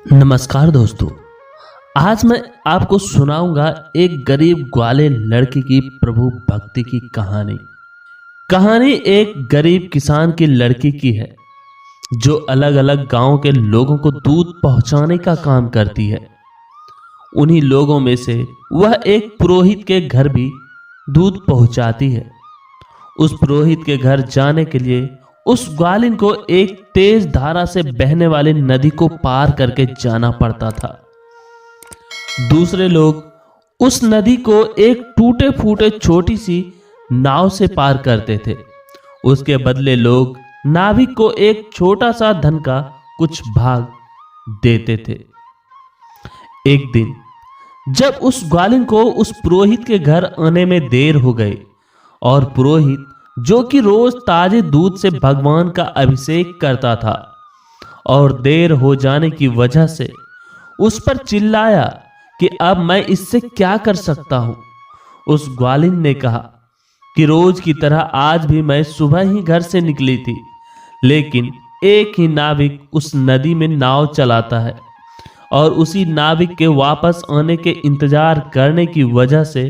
नमस्कार दोस्तों। आज मैं आपको सुनाऊंगा एक गरीब ग्वाले लड़के की प्रभु भक्ति की कहानी एक गरीब किसान की लड़की की है जो अलग अलग गांव के लोगों को दूध पहुंचाने का काम करती है। उन्हीं लोगों में से वह एक पुरोहित के घर भी दूध पहुंचाती है। उस पुरोहित के घर जाने के लिए उस ग्वालिन को एक तेज धारा से बहने वाली नदी को पार करके जाना पड़ता था। दूसरे लोग उस नदी को एक टूटे फूटे छोटी सी नाव से पार करते थे। उसके बदले लोग नाविक को एक छोटा सा धन का कुछ भाग देते थे। एक दिन जब उस ग्वालिन को उस पुरोहित के घर आने में देर हो गई और पुरोहित जो कि रोज ताजे दूध से भगवान का अभिषेक करता था और देर हो जाने की वजह से उस पर चिल्लाया कि अब मैं इससे क्या कर सकता हूं। उस ग्वालिन ने कहा कि रोज की तरह आज भी मैं सुबह ही घर से निकली थी, लेकिन एक ही नाविक उस नदी में नाव चलाता है और उसी नाविक के वापस आने के इंतजार करने की वजह से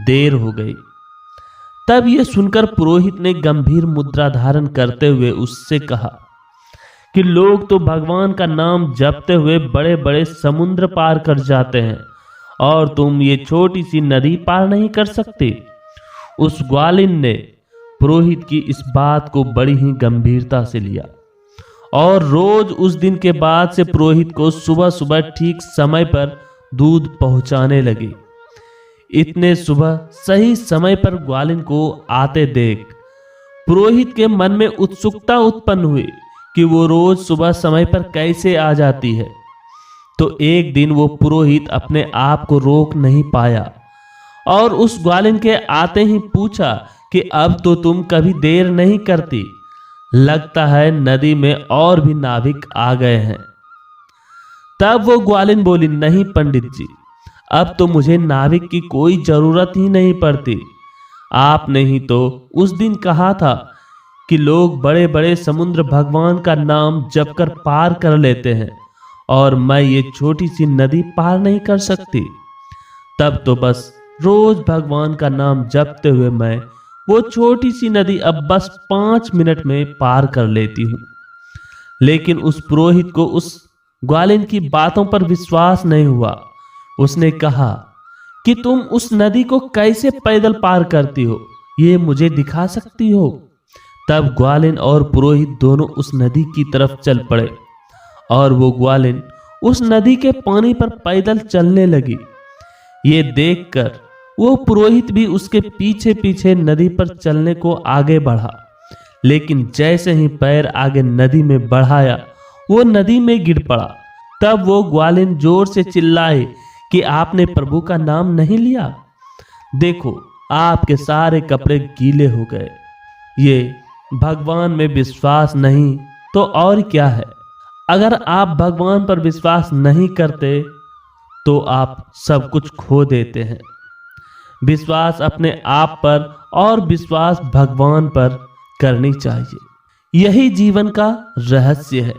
देर हो गई। तब यह सुनकर पुरोहित ने गंभीर मुद्रा धारण करते हुए उससे कहा कि लोग तो भगवान का नाम जपते हुए बड़े बड़े समुद्र पार कर जाते हैं और तुम ये छोटी सी नदी पार नहीं कर सकते। उस ग्वालिन ने पुरोहित की इस बात को बड़ी ही गंभीरता से लिया और रोज उस दिन के बाद से पुरोहित को सुबह सुबह ठीक समय पर दूध पहुंचाने लगी। इतने सुबह सही समय पर ग्वालिन को आते देख पुरोहित के मन में उत्सुकता उत्पन्न हुई कि वो रोज सुबह समय पर कैसे आ जाती है। तो एक दिन वो पुरोहित अपने आप को रोक नहीं पाया और उस ग्वालिन के आते ही पूछा कि अब तो तुम कभी देर नहीं करती, लगता है नदी में और भी नाविक आ गए हैं। तब वो ग्वालिन बोली, नहीं पंडित जी, अब तो मुझे नाविक की कोई जरूरत ही नहीं पड़ती। आपने ही तो उस दिन कहा था कि लोग बड़े बड़े समुद्र भगवान का नाम जपकर पार कर लेते हैं और मैं ये छोटी सी नदी पार नहीं कर सकती। तब तो बस रोज भगवान का नाम जपते हुए मैं वो छोटी सी नदी अब बस 5 मिनट में पार कर लेती हूँ। लेकिन उस पुरोहित को उस ग्वालिन की बातों पर विश्वास नहीं हुआ। उसने कहा कि तुम उस नदी को कैसे पैदल पार करती हो, ये मुझे दिखा सकती हो। तब ग्वालिन और पुरोहित दोनों उस नदी की तरफ चल पड़े और वो ग्वालिन उस नदी के पानी पर पैदल चलने लगी। ये देखकर वो पुरोहित भी उसके पीछे पीछे नदी पर चलने को आगे बढ़ा, लेकिन जैसे ही पैर आगे नदी में बढ़ाया वो नदी में गिर पड़ा। तब वो ग्वालिन जोर से चिल्लाए कि आपने प्रभु का नाम नहीं लिया, देखो आपके सारे कपड़े गीले हो गए। ये भगवान में विश्वास नहीं तो और क्या है। अगर आप भगवान पर विश्वास नहीं करते तो आप सब कुछ खो देते हैं। विश्वास अपने आप पर और विश्वास भगवान पर करनी चाहिए। यही जीवन का रहस्य है।